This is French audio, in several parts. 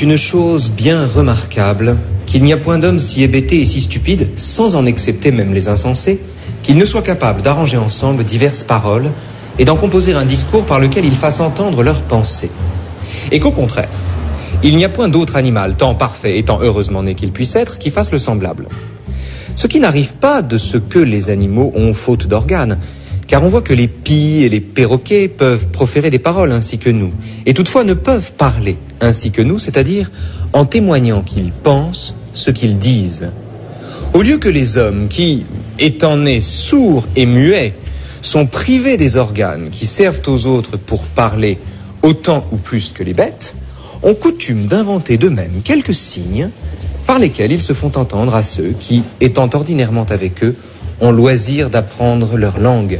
une chose bien remarquable, qu'il n'y a point d'homme si hébété et si stupide, sans en excepter même les insensés, qu'il ne soit capable d'arranger ensemble diverses paroles et d'en composer un discours par lequel ils fassent entendre leurs pensées. Et qu'au contraire, il n'y a point d'autre animal, tant parfait et tant heureusement né qu'il puisse être, qui fasse le semblable. Ce qui n'arrive pas de ce que les animaux ont faute d'organes, car on voit que les pies et les perroquets peuvent proférer des paroles ainsi que nous, et toutefois ne peuvent parler ainsi que nous, c'est-à-dire en témoignant qu'ils pensent ce qu'ils disent. Au lieu que les hommes qui, étant nés sourds et muets, sont privés des organes qui servent aux autres pour parler autant ou plus que les bêtes, ont coutume d'inventer d'eux-mêmes quelques signes par lesquels ils se font entendre à ceux qui, étant ordinairement avec eux, ont loisir d'apprendre leur langue.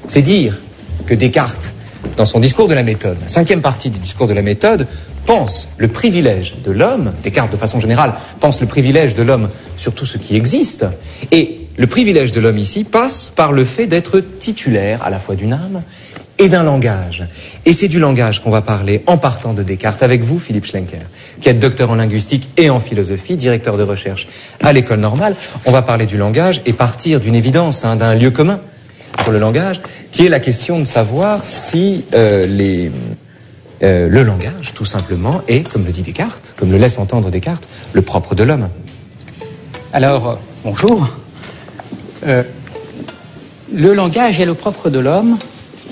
C'est dire que Descartes, dans son discours de la méthode, la 5e partie du discours de la méthode, pense le privilège de l'homme, Descartes de façon générale pense le privilège de l'homme sur tout ce qui existe, et le privilège de l'homme ici passe par le fait d'être titulaire à la fois d'une âme et d'un langage. Et c'est du langage qu'on va parler en partant de Descartes avec vous, Philippe Schlenker, qui êtes docteur en linguistique et en philosophie, directeur de recherche à l'École normale. On va parler du langage et partir d'une évidence, d'un lieu commun sur le langage, qui est la question de savoir si le langage, tout simplement, est, comme le dit Descartes, comme le laisse entendre Descartes, le propre de l'homme. Alors, bonjour. Le langage est le propre de l'homme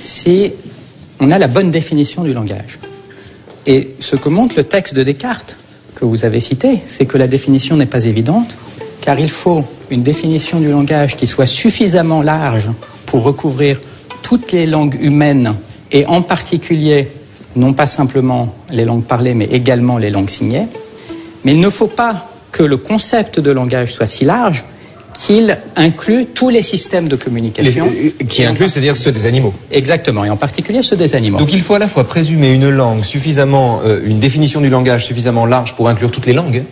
si on a la bonne définition du langage. Et ce que montre le texte de Descartes, que vous avez cité, c'est que la définition n'est pas évidente, car il faut une définition du langage qui soit suffisamment large pour recouvrir toutes les langues humaines, et en particulier, non pas simplement les langues parlées, mais également les langues signées. Mais il ne faut pas que le concept de langage soit si large qu'il inclut tous les systèmes de communication. Qui inclut, c'est-à-dire ceux des animaux. Exactement, et en particulier ceux des animaux. Donc il faut à la fois présumer une langue suffisamment, une définition du langage suffisamment large pour inclure toutes les langues,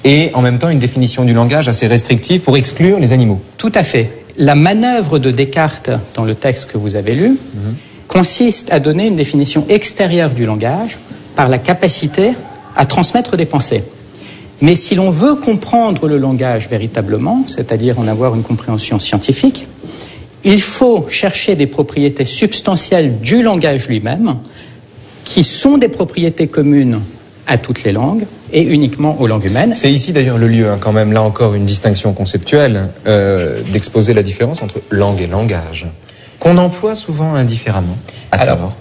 et en même temps une définition du langage assez restrictive pour exclure les animaux. Tout à fait. La manœuvre de Descartes dans le texte que vous avez lu consiste à donner une définition extérieure du langage par la capacité à transmettre des pensées. Mais si l'on veut comprendre le langage véritablement, c'est-à-dire en avoir une compréhension scientifique, il faut chercher des propriétés substantielles du langage lui-même, qui sont des propriétés communes à toutes les langues et uniquement aux langues humaines. C'est ici d'ailleurs le lieu, quand même, là encore une distinction conceptuelle, d'exposer la différence entre langue et langage, qu'on emploie souvent indifféremment, à tort.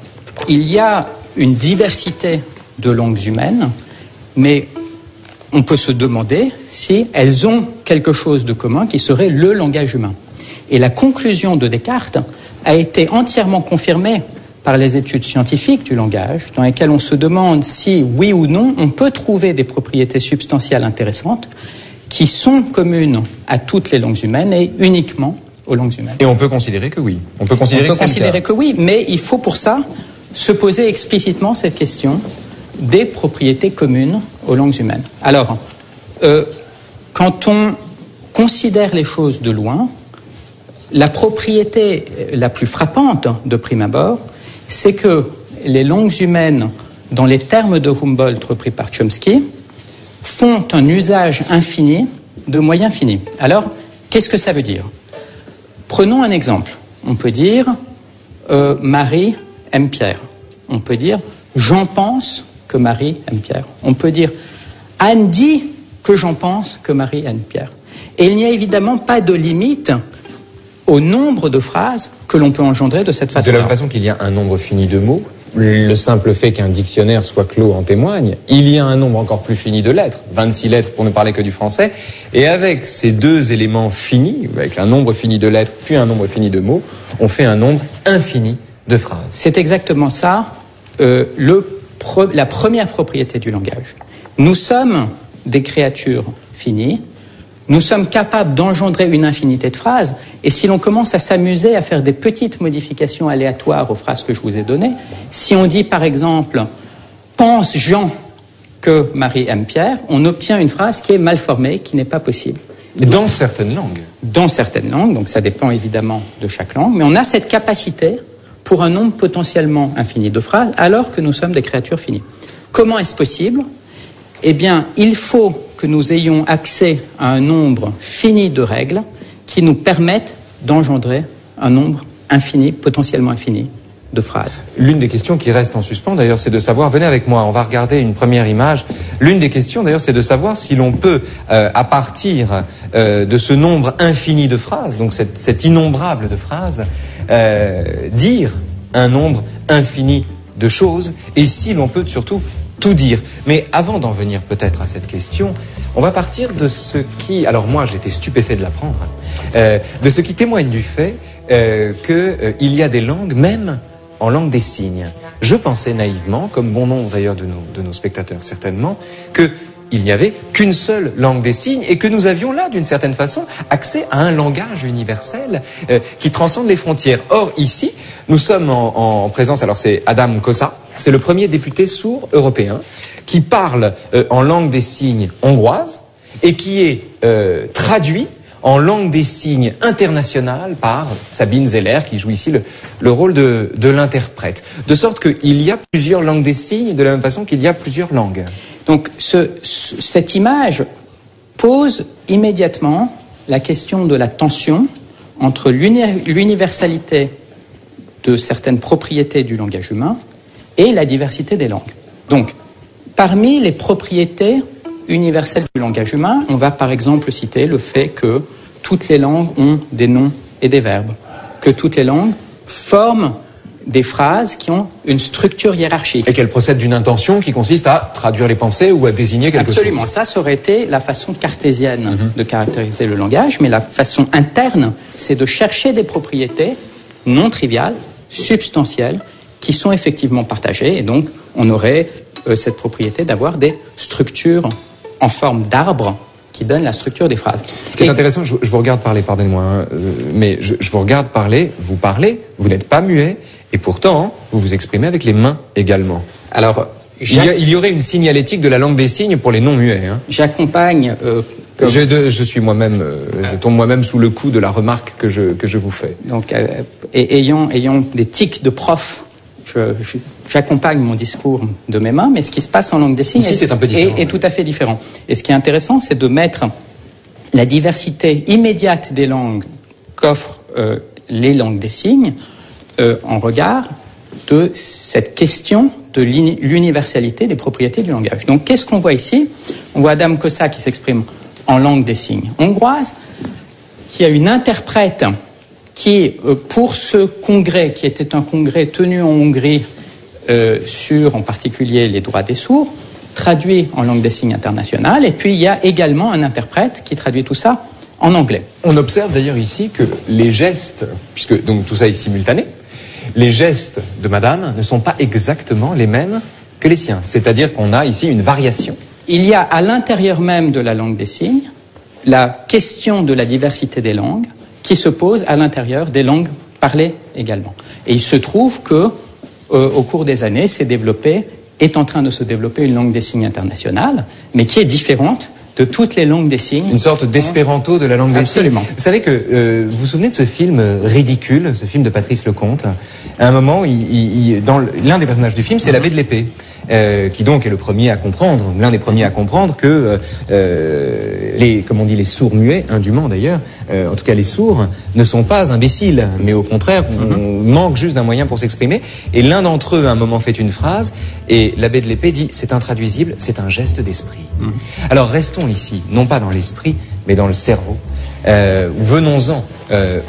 Il y a une diversité de langues humaines, mais on peut se demander si elles ont quelque chose de commun qui serait le langage humain. Et la conclusion de Descartes a été entièrement confirmée par les études scientifiques du langage, dans lesquelles on se demande si, oui ou non, on peut trouver des propriétés substantielles intéressantes qui sont communes à toutes les langues humaines et uniquement aux langues humaines. Et on peut considérer que oui. On peut considérer que oui, mais il faut pour ça se poser explicitement cette question des propriétés communes aux langues humaines. Alors, quand on considère les choses de loin, la propriété la plus frappante de prime abord, c'est que les langues humaines, dans les termes de Humboldt repris par Chomsky, font un usage infini de moyens finis. Alors, qu'est-ce que ça veut dire ? Prenons un exemple. On peut dire Marie aime Pierre. On peut dire j'en pense que Marie aime Pierre. On peut dire Anne dit que j'en pense que Marie aime Pierre. Et il n'y a évidemment pas de limite au nombre de phrases que l'on peut engendrer de cette façon-là. De la même façon qu'il y a un nombre fini de mots, le simple fait qu'un dictionnaire soit clos en témoigne, il y a un nombre encore plus fini de lettres, 26 lettres pour ne parler que du français, et avec ces deux éléments finis, avec un nombre fini de lettres puis un nombre fini de mots, on fait un nombre infini de phrases. C'est exactement ça, la première propriété du langage. Nous sommes des créatures finies, nous sommes capables d'engendrer une infinité de phrases, et si l'on commence à s'amuser à faire des petites modifications aléatoires aux phrases que je vous ai données, si on dit par exemple « pense Jean que Marie aime Pierre », on obtient une phrase qui est mal formée, qui n'est pas possible. Dans certaines langues. Dans certaines langues, donc ça dépend évidemment de chaque langue, mais on a cette capacité pour un nombre potentiellement infini de phrases, alors que nous sommes des créatures finies. Comment est-ce possible ? Eh bien, il faut que nous ayons accès à un nombre fini de règles qui nous permettent d'engendrer un nombre infini, potentiellement infini, de phrases. L'une des questions qui reste en suspens, d'ailleurs, c'est de savoir, venez avec moi, on va regarder une première image. L'une des questions, d'ailleurs, c'est de savoir si l'on peut, à partir de ce nombre infini de phrases, donc cet innombrable de phrases, dire un nombre infini de choses, et si l'on peut surtout tout dire. Mais avant d'en venir peut-être à cette question, on va partir de ce qui, alors moi j'étais stupéfait de l'apprendre, de ce qui témoigne du fait qu'il y a des langues, même en langue des signes. Je pensais naïvement, comme bon nombre d'ailleurs de nos spectateurs certainement, qu'il n'y avait qu'une seule langue des signes et que nous avions là, d'une certaine façon, accès à un langage universel qui transcende les frontières. Or, ici, nous sommes en présence, alors c'est Adam Kosa, c'est le premier député sourd européen qui parle en langue des signes hongroise et qui est traduit en langue des signes internationale par Sabine Zeller, qui joue ici le rôle de l'interprète. De sorte qu'il y a plusieurs langues des signes, de la même façon qu'il y a plusieurs langues. Donc cette image pose immédiatement la question de la tension entre l'universalité de certaines propriétés du langage humain et la diversité des langues. Donc, parmi les propriétés universelles du langage humain, on va par exemple citer le fait que toutes les langues ont des noms et des verbes, que toutes les langues forment des phrases qui ont une structure hiérarchique. Et qu'elles procèdent d'une intention qui consiste à traduire les pensées ou à désigner quelque chose. Absolument, ça aurait été la façon cartésienne de caractériser le langage, mais la façon interne, c'est de chercher des propriétés non triviales, substantielles, qui sont effectivement partagées, et donc on aurait cette propriété d'avoir des structures en forme d'arbre qui donnent la structure des phrases. Ce qui est intéressant, je vous regarde parler, pardonnez-moi, hein, mais je vous regarde parler, vous n'êtes pas muet, et pourtant, vous vous exprimez avec les mains également. Alors, il y aurait une signalétique de la langue des signes pour les non-muets. Hein. J'accompagne... Je suis moi-même, je tombe moi-même sous le coup de la remarque que je vous fais. Donc, ayant des tics de prof, j'accompagne mon discours de mes mains, mais ce qui se passe en langue des signes c'est un peu différent, est tout à fait différent. Et ce qui est intéressant, c'est de mettre la diversité immédiate des langues qu'offrent les langues des signes en regard de cette question de l'universalité des propriétés du langage. Donc, qu'est-ce qu'on voit ici? On voit Adam Kosa qui s'exprime en langue des signes hongroise, qui a une interprète qui, pour ce congrès, qui était un congrès tenu en Hongrie sur, en particulier, les droits des sourds, traduit en langue des signes internationale, et puis il y a également un interprète qui traduit tout ça en anglais. On observe d'ailleurs ici que les gestes, puisque donc tout ça est simultané, les gestes de madame ne sont pas exactement les mêmes que les siens. C'est-à-dire qu'on a ici une variation. Il y a à l'intérieur même de la langue des signes la question de la diversité des langues qui se pose à l'intérieur des langues parlées également. Et il se trouve que, au cours des années, est en train de se développer une langue des signes internationale, mais qui est différente de toutes les langues des signes. Une sorte d'espéranto de la langue des signes. Absolument. Vous savez que vous vous souvenez de ce film ridicule, ce film de Patrice Lecomte. À un moment, dans l'un des personnages du film, c'est l'abbé de l'épée, qui donc est le premier à comprendre, l'un des premiers à comprendre que les sourds muets, indûment d'ailleurs, en tout cas les sourds, ne sont pas imbéciles, mais au contraire, on manque juste d'un moyen pour s'exprimer. Et l'un d'entre eux, à un moment, fait une phrase, et l'abbé de l'épée dit, c'est intraduisible, c'est un geste d'esprit. Alors restons ici, non pas dans l'esprit, mais dans le cerveau. Venons-en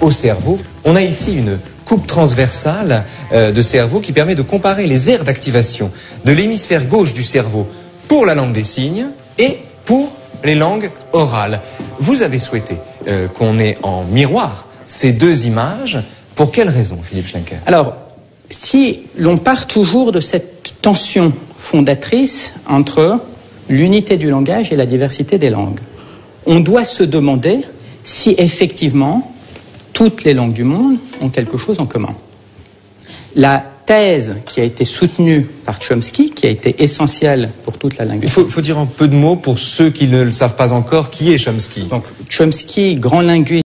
au cerveau. On a ici une coupe transversale de cerveau qui permet de comparer les aires d'activation de l'hémisphère gauche du cerveau pour la langue des signes et pour les langues orales. Vous avez souhaité qu'on ait en miroir ces deux images. Pour quelle raison, Philippe Schlenker? Alors, si l'on part toujours de cette tension fondatrice entre l'unité du langage et la diversité des langues, on doit se demander si effectivement toutes les langues du monde ont quelque chose en commun. La thèse qui a été soutenue par Chomsky, qui a été essentielle pour toute la linguistique. Il faut dire un peu de mots pour ceux qui ne le savent pas encore, qui est Chomsky? Donc Chomsky, grand linguiste